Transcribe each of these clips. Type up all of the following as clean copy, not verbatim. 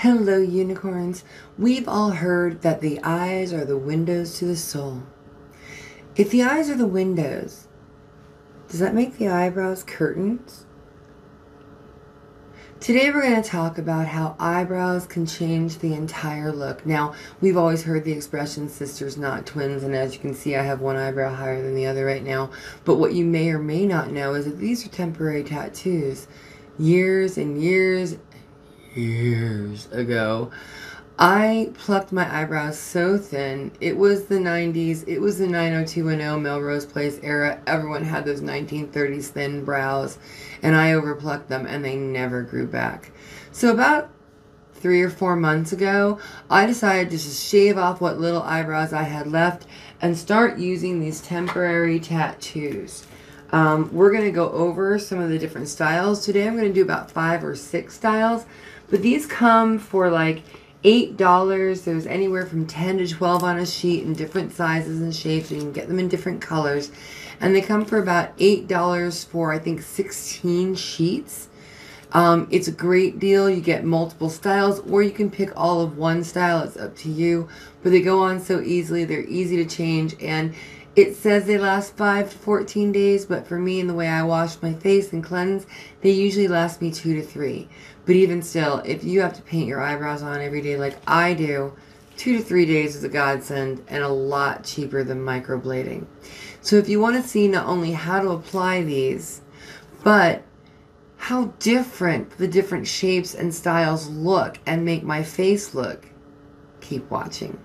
Hello, unicorns. We've all heard that the eyes are the windows to the soul. If the eyes are the windows, does that make the eyebrows curtains? Today we're going to talk about how eyebrows can change the entire look. Now, we've always heard the expression sisters not twins, and as you can see I have one eyebrow higher than the other right now. But what you may or may not know is that these are temporary tattoos. Years and years ago, I plucked my eyebrows so thin. It was the 90s. It was the 90210 Melrose Place era. Everyone had those 1930s thin brows, and I overplucked them, and they never grew back. So about 3 or 4 months ago, I decided to just shave off what little eyebrows I had left and start using these temporary tattoos. We're going to go over some of the different styles. Today I'm going to do about 5 or 6 styles, but these come for like $8. There's anywhere from 10 to 12 on a sheet in different sizes and shapes. You can get them in different colors. And they come for about $8 for, I think, 16 sheets. It's a great deal. You get multiple styles, or you can pick all of one style. It's up to you. But they go on so easily. They're easy to change. And it says they last 5 to 14 days. But for me and the way I wash my face and cleanse, they usually last me 2 to 3. But even still, if you have to paint your eyebrows on every day like I do, 2 to 3 days is a godsend and a lot cheaper than microblading. So if you want to see not only how to apply these, but how different the different shapes and styles look and make my face look, keep watching.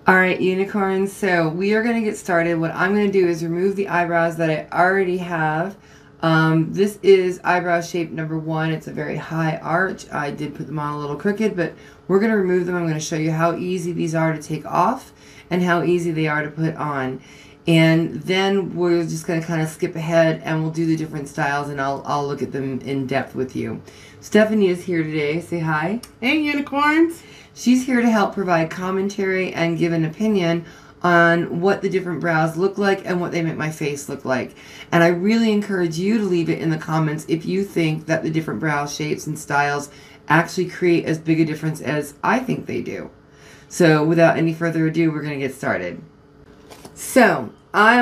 Alright, unicorns, so we are going to get started. What I'm going to do is remove the eyebrows that I already have. This is eyebrow shape number 1. It's a very high arch. I did put them on a little crooked, but we're going to remove them. I'm going to show you how easy these are to take off and how easy they are to put on. And then we're just going to kind of skip ahead and we'll do the different styles, and I'll look at them in depth with you. Stephanie is here today. Say hi. Hey, unicorns. She's here to help provide commentary and give an opinion on what the different brows look like and what they make my face look like. And I really encourage you to leave it in the comments if you think that the different brow shapes and styles actually create as big a difference as I think they do. So without any further ado, we're going to get started. So I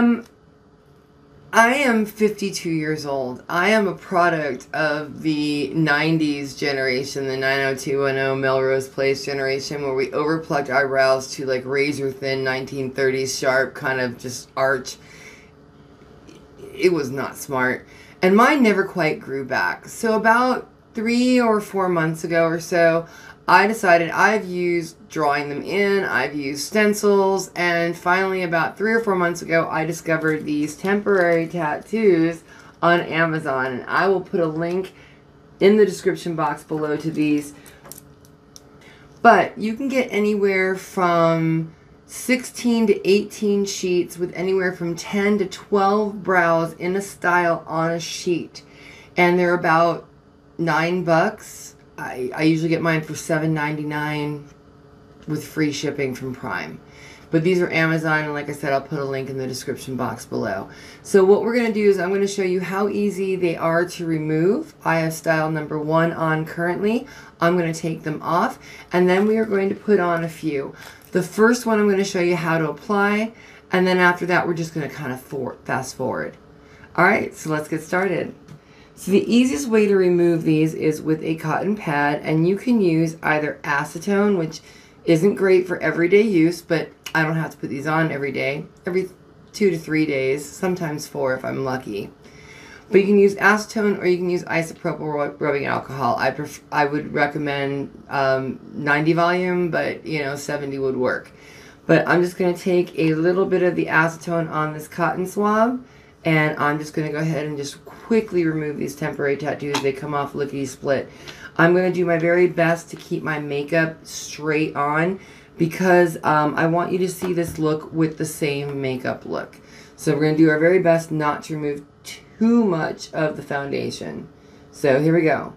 am 52 years old. I am a product of the 90s generation, the 90210 Melrose Place generation, where we overplucked eyebrows to like razor thin 1930s sharp kind of just arch. It was not smart. And mine never quite grew back. So about 3 or 4 months ago or so, I decided I've used drawing them in, I've used stencils, and finally about 3 or 4 months ago I discovered these temporary tattoos on Amazon, and I will put a link in the description box below to these. But you can get anywhere from 16 to 18 sheets with anywhere from 10 to 12 brows in a style on a sheet, and they're about $9. I usually get mine for $7.99 with free shipping from Prime. But these are Amazon, and like I said, I'll put a link in the description box below. So what we're going to do is I'm going to show you how easy they are to remove. I have style number 1 on currently. I'm going to take them off, and then we are going to put on a few. The first one I'm going to show you how to apply, and then after that we're just going to kind of fast forward. Alright, so let's get started. So the easiest way to remove these is with a cotton pad, and you can use either acetone, which isn't great for everyday use, but I don't have to put these on every day, every 2 to 3 days, sometimes 4 if I'm lucky. But you can use acetone or you can use isopropyl rubbing alcohol. I would recommend 90 volume, but 70 would work. But I'm just going to take a little bit of the acetone on this cotton swab, and I'm just going to go ahead and just quickly remove these temporary tattoos. They come off lickety-split. I'm going to do my very best to keep my makeup straight on because I want you to see this look with the same makeup look. So we're going to do our very best not to remove too much of the foundation. So here we go.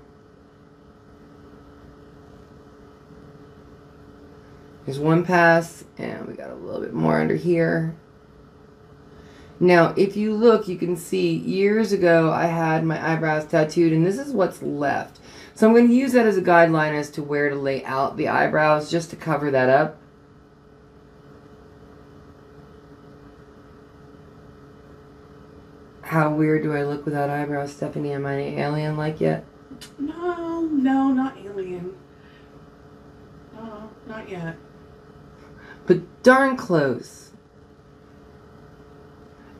There's one pass, and we got a little bit more under here. Now, if you look, you can see years ago I had my eyebrows tattooed, and this is what's left. So I'm going to use that as a guideline as to where to lay out the eyebrows, just to cover that up. How weird do I look without eyebrows, Stephanie? Am I alien-like yet? No, not alien. No, not yet. But darn close.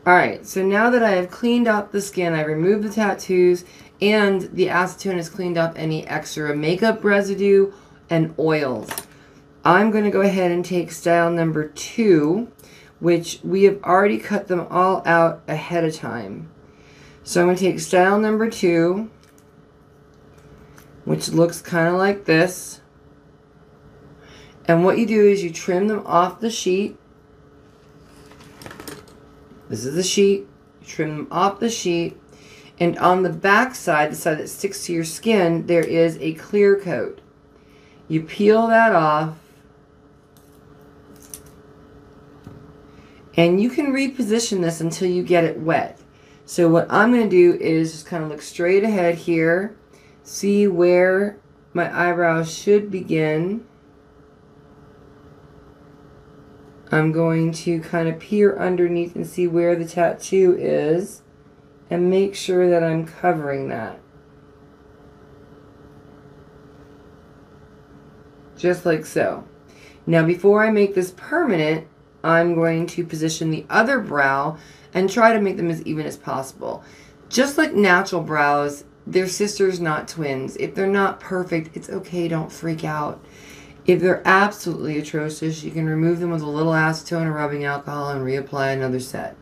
Alright, so now that I have cleaned up the skin, I removed the tattoos, and the acetone has cleaned up any extra makeup residue and oils. I'm going to go ahead and take style number 2, which we have already cut them all out ahead of time. So I'm going to take style number 2, which looks kind of like this. And what you do is you trim them off the sheet. This is the sheet. You trim them off the sheet. And on the back side, the side that sticks to your skin, there is a clear coat. You peel that off. And you can reposition this until you get it wet. So what I'm going to do is just kind of look straight ahead here. See where my eyebrows should begin. I'm going to kind of peer underneath and see where the tattoo is and make sure that I'm covering that. Just like so. Now before I make this permanent, I'm going to position the other brow and try to make them as even as possible. Just like natural brows, they're sisters, not twins. If they're not perfect, it's okay, don't freak out. If they're absolutely atrocious, you can remove them with a little acetone or rubbing alcohol and reapply another set.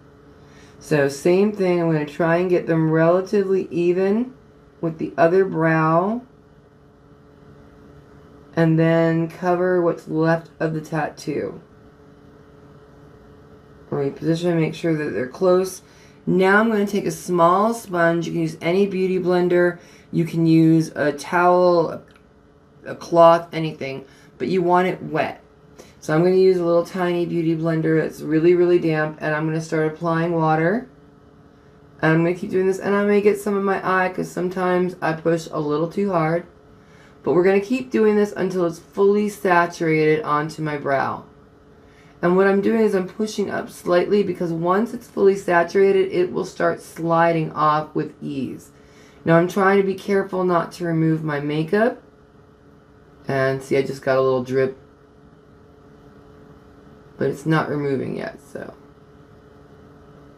So same thing, I'm going to try and get them relatively even with the other brow. And then cover what's left of the tattoo. Reposition and make sure that they're close. Now I'm going to take a small sponge. You can use any beauty blender. You can use a towel, a cloth, anything. But you want it wet. So I'm going to use a little tiny beauty blender that's really, really damp. And I'm going to start applying water. And I'm going to keep doing this. And I may get some in my eye because sometimes I push a little too hard. But we're going to keep doing this until it's fully saturated onto my brow. And what I'm doing is I'm pushing up slightly because once it's fully saturated, it will start sliding off with ease. Now I'm trying to be careful not to remove my makeup. And see, I just got a little drip. But it's not removing yet, so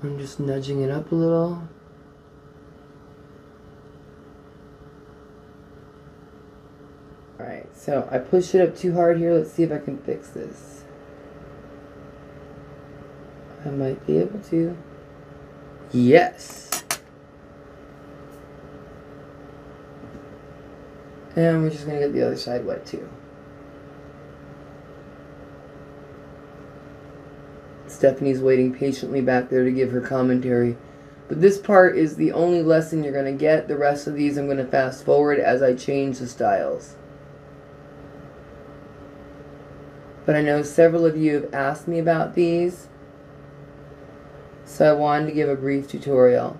I'm just nudging it up a little. Alright, so I pushed it up too hard here. Let's see if I can fix this. I might be able to. Yes! And we're just going to get the other side wet too. Stephanie's waiting patiently back there to give her commentary. But this part is the only lesson you're going to get. The rest of these I'm going to fast forward as I change the styles. But I know several of you have asked me about these. So I wanted to give a brief tutorial.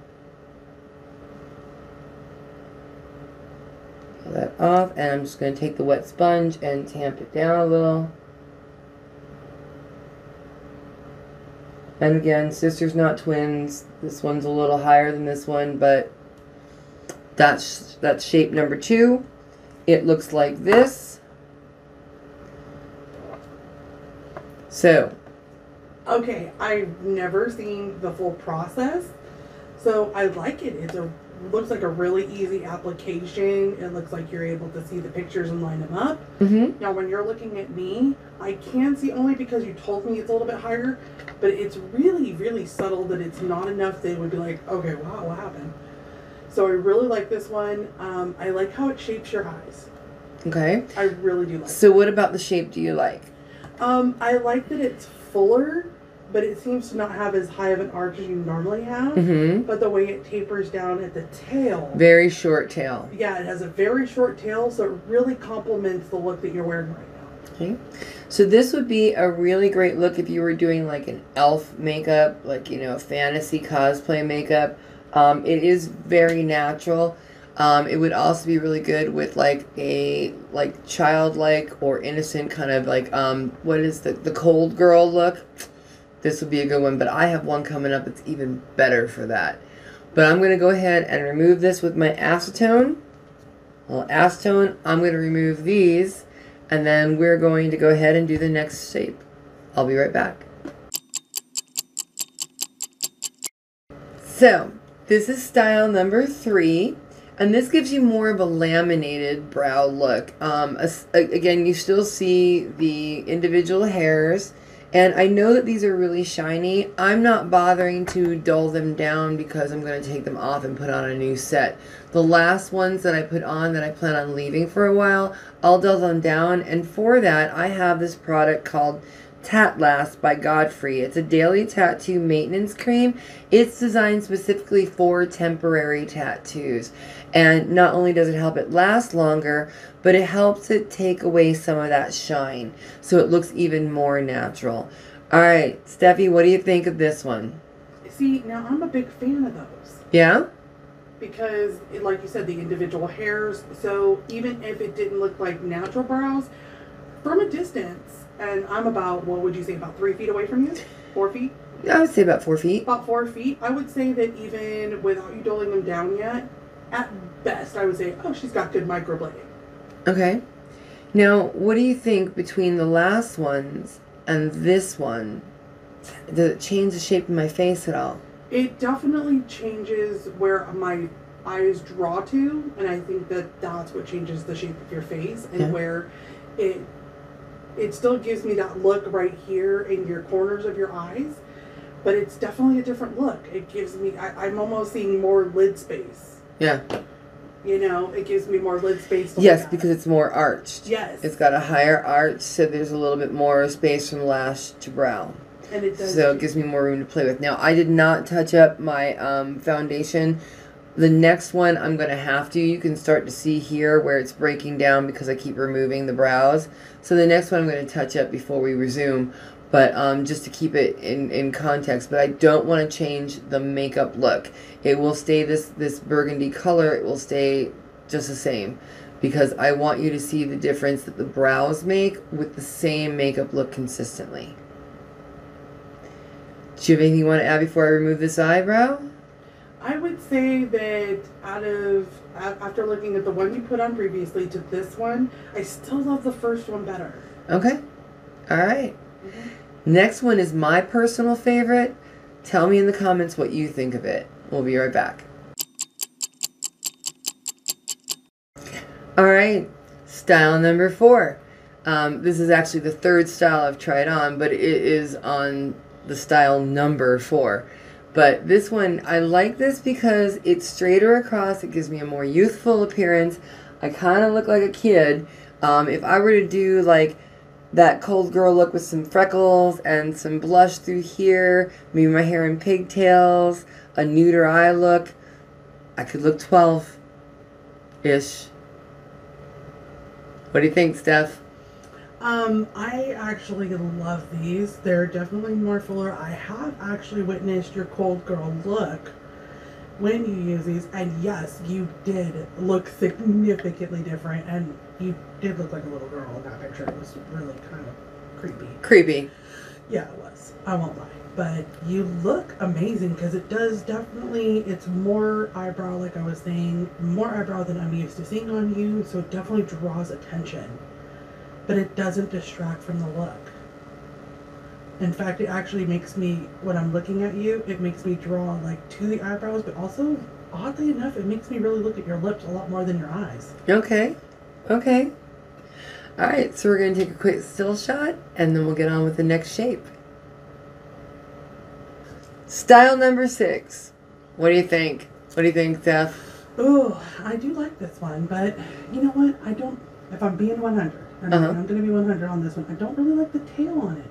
That off, and I'm just going to take the wet sponge and tamp it down a little. And again, sisters not twins. This one's a little higher than this one, but that's shape number 2. It looks like this. So okay, I've never seen the full process, so I like it. Looks like a really easy application. It looks like you're able to see the pictures and line them up. Mm-hmm. Now when you're looking at me, I can see only because you told me it's a little bit higher, but it's really, really subtle that it's not enough that it would be like, okay, wow, what happened? So I really like this one. I like how it shapes your eyes. Okay. I really do like it. So what about the shape do you like? I like that it's fuller, but it seems to not have as high of an arch as you normally have. Mm-hmm. But the way it tapers down at the tail. Very short tail. Yeah, it has a very short tail, so it really complements the look that you're wearing right now. Okay. So this would be a really great look if you were doing like an elf makeup, like, you know, fantasy cosplay makeup. It is very natural. It would also be really good with like a like childlike or innocent kind of like what is the cold girl look. This would be a good one, but I have one coming up that's even better for that. But I'm going to go ahead and remove this with my acetone. Well, acetone, I'm going to remove these, and then we're going to go ahead and do the next shape. I'll be right back. So, this is style number 3, and this gives you more of a laminated brow look. Again, you still see the individual hairs, and I know that these are really shiny. I'm not bothering to dull them down because I'm going to take them off and put on a new set. The last ones that I put on that I plan on leaving for a while, I'll dull them down, and for that I have this product called Tat Last by Godfrey. It's a daily tattoo maintenance cream. It's designed specifically for temporary tattoos. And not only does it help it last longer, but it helps it take away some of that shine, so it looks even more natural. Alright, Steffi, what do you think of this one? See, now I'm a big fan of those. Yeah? Because, like you said, the individual hairs, so even if it didn't look like natural brows, from a distance, and I'm about, what would you say, about 3 feet away from you? 4 feet? I would say about 4 feet. About 4 feet. I would say that even without you dulling them down yet, at best, I would say, oh, she's got good microblading. Okay. Now, what do you think between the last ones and this one? Does it change the shape of my face at all? It definitely changes where my eyes draw to, and I think that that's what changes the shape of your face, and where it still gives me that look right here in your corners of your eyes, but it's definitely a different look. It gives me, I'm almost seeing more lid space. Yeah. You know, it gives me more lid space to Yes, look at. because it's more arched. Yes. It's got a higher arch, so there's a little bit more space from lash to brow. And it does. So it gives me more room to play with. Now, I did not touch up my foundation. The next one I'm going to have to. You can start to see here where it's breaking down because I keep removing the brows. So the next one I'm going to touch up before we resume. But just to keep it in context. But I don't want to change the makeup look. It will stay this burgundy color. It will stay just the same. Because I want you to see the difference that the brows make with the same makeup look consistently. Do you have anything you want to add before I remove this eyebrow? I would say that after looking at the one you put on previously to this one, I still love the first one better. Okay. All right. Next one is my personal favorite. Tell me in the comments what you think of it. We'll be right back. All right. Style number 4. This is actually the third style I've tried on, but it is on the style number 4. But this one, I like this because it's straighter across. It gives me a more youthful appearance. I kind of look like a kid. If I were to do like that cold girl look with some freckles and some blush through here, maybe my hair in pigtails, a neuter eye look, I could look 12-ish. What do you think, Steph? I actually love these. They're definitely more fuller. I have actually witnessed your cold girl look when you use these, and yes, you did look significantly different, and you did look like a little girl in that picture. It was really kind of creepy. Creepy. Yeah, it was. I won't lie. But you look amazing because it does definitely, it's more eyebrow, like I was saying, more eyebrow than I'm used to seeing on you, so it definitely draws attention. But it doesn't distract from the look. In fact, it actually makes me, when I'm looking at you, it makes me draw like to the eyebrows, but also, oddly enough, it makes me really look at your lips a lot more than your eyes. Okay. Okay. Alright, so we're going to take a quick still shot, and then we'll get on with the next shape. Style number 6. What do you think? What do you think, Steph? Oh, I do like this one, but you know what? I don't, if I'm being 100, and I'm going to be 100 on this one, I don't really like the tail on it.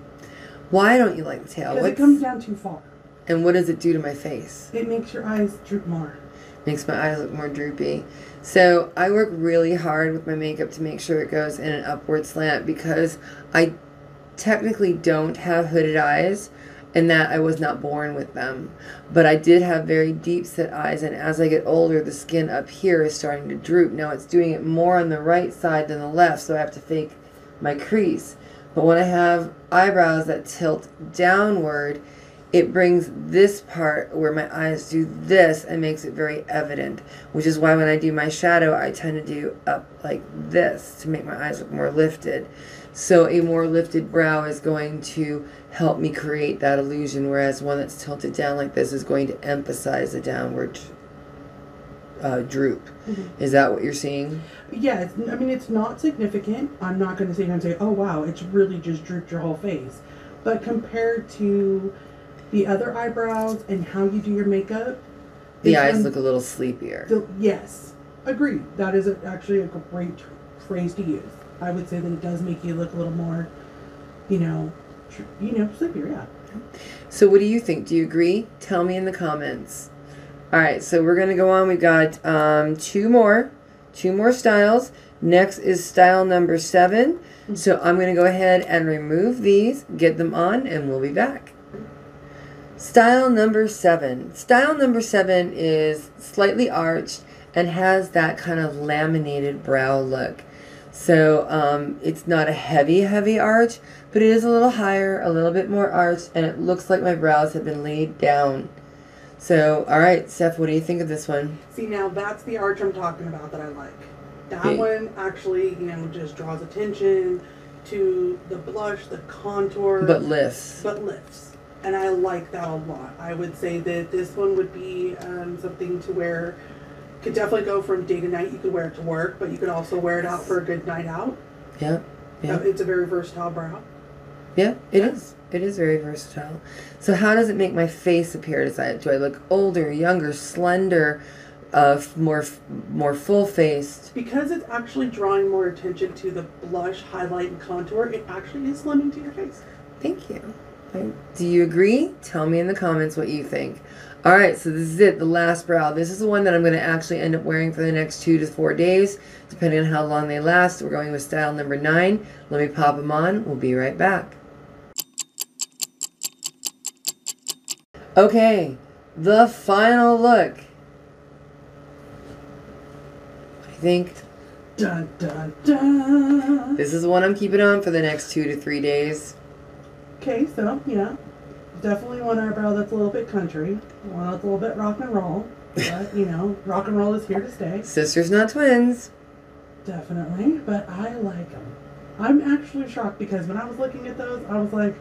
Why don't you like the tail? Because it comes down too far. And what does it do to my face? It makes your eyes droop more. Makes my eyes look more droopy. So I work really hard with my makeup to make sure it goes in an upward slant because I technically don't have hooded eyes and that I was not born with them. But I did have very deep set eyes, and as I get older, the skin up here is starting to droop. Now it's doing it more on the right side than the left, so I have to fake my crease. But when I have eyebrows that tilt downward, it brings this part where my eyes do this and makes it very evident, which is why when I do my shadow, I tend to do up like this to make my eyes look more lifted. So a more lifted brow is going to help me create that illusion, whereas one that's tilted down like this is going to emphasize the downward droop. Mm-hmm. Is that what you're seeing? Yeah, I mean, it's not significant. I'm not going to sit here and say, oh, wow, it's really just drooped your whole face. But compared to the other eyebrows and how you do your makeup, the eyes look a little sleepier. Yes, agreed. That is actually a great phrase to use. I would say that it does make you look a little more, sleepier, yeah. So what do you think? Do you agree? Tell me in the comments. All right, so we're going to go on. We've got two more styles. Next is style number 7. Mm-hmm. So I'm going to go ahead and remove these, get them on, and we'll be back. Style number 7. Style number 7 is slightly arched and has that kind of laminated brow look. So it's not a heavy arch, but it is a little higher, a little bit more arched, and it looks like my brows have been laid down. So, all right, Steph, what do you think of this one? See, now that's the arch I'm talking about that I like. That one actually, just draws attention to the blush, the contour. But lifts. And I like that a lot. I would say that this one would be something to wear. Could definitely go from day to night. You could wear it to work, but you could also wear it out for a good night out. Yeah. It's a very versatile brow. Yeah, it is. It is very versatile. So how does it make my face appear? Do I look older, younger, slender, more full-faced? Because it's actually drawing more attention to the blush, highlight, and contour, it actually is slimming to your face. Thank you. Do you agree? Tell me in the comments what you think. All right, so this is it, the last brow. This is the one that I'm going to actually end up wearing for the next 2 to 4 days, depending on how long they last. We're going with style number 9. Let me pop them on. We'll be right back. Okay, the final look. What do you think? Dun, dun, dun. This is the one I'm keeping on for the next 2 to 3 days. Okay, so, definitely one eyebrow that's a little bit country. One that's a little bit rock and roll. But, rock and roll is here to stay. Sisters, not twins. Definitely, but I like them. I'm actually shocked because when I was looking at those, I was like,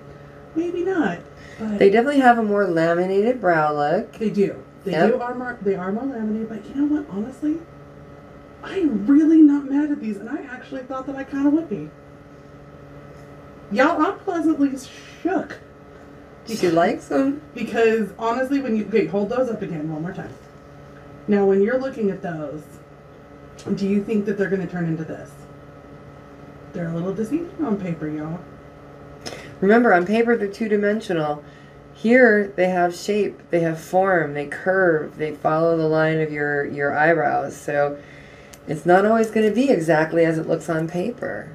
maybe not. But they definitely have a more laminated brow look. They do. They are more laminated, but you know what? Honestly, I'm really not mad at these, and I actually thought that I kind of would be. Y'all, I'm pleasantly shook. She likes them. Because honestly, hold those up again one more time. Now, when you're looking at those, do you think that they're going to turn into this? They're a little deceiving on paper, y'all. Remember, on paper, they're two-dimensional. Here, they have shape, they have form, they curve, they follow the line of your eyebrows. So, it's not always going to be exactly as it looks on paper.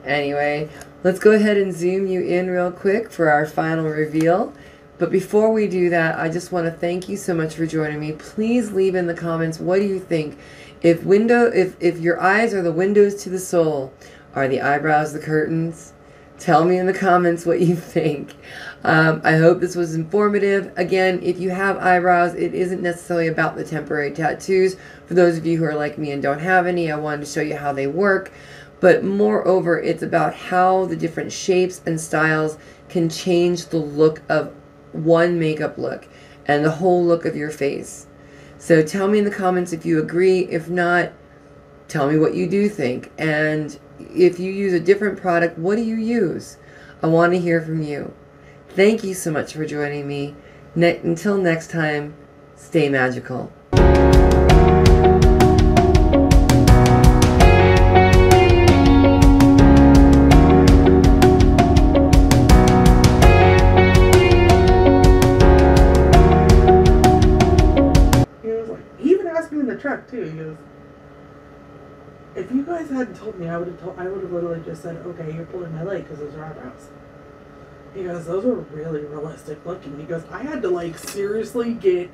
Anyway, let's go ahead and zoom you in real quick for our final reveal. But before we do that, I just want to thank you so much for joining me. Please leave in the comments, what do you think? If your eyes are the windows to the soul, are the eyebrows the curtains? Tell me in the comments what you think. I hope this was informative. Again, if you have eyebrows, it isn't necessarily about the temporary tattoos. For those of you who are like me and don't have any, I wanted to show you how they work. But moreover, it's about how the different shapes and styles can change the look of one makeup look and the whole look of your face. So tell me in the comments if you agree. If not, tell me what you do think. And if you use a different product, what do you use? I want to hear from you. Thank you so much for joining me. Until next time, stay magical. He hadn't told me, I would have literally just said, okay, you're pulling my leg because those are eyebrows. He goes, those are really realistic looking. He goes, I had to like seriously get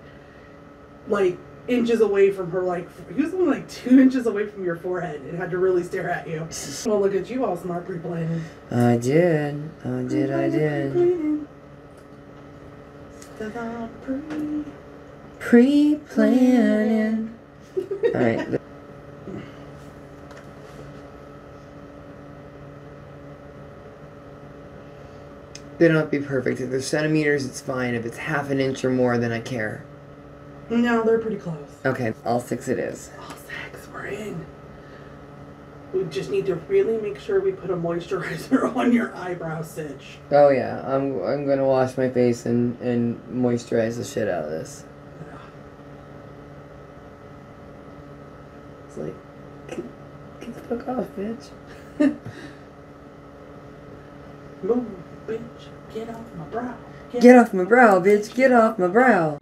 like inches away from her, like he was only like 2 inches away from your forehead and had to really stare at you. Well, look at you all smart pre-planning. I did. Pre-planning. Alright. They don't have to be perfect. If they're centimeters, it's fine. If it's half an inch or more, then I care. No, they're pretty close. Okay, all 6 it is. All 6, we're in. We just need to really make sure we put a moisturizer on your eyebrow stitch. Oh yeah, I'm gonna wash my face and moisturize the shit out of this. Yeah. It's like, get the fuck off, bitch. Move, bitch. Get off my brow. Get off my brow, bitch. Get off my brow.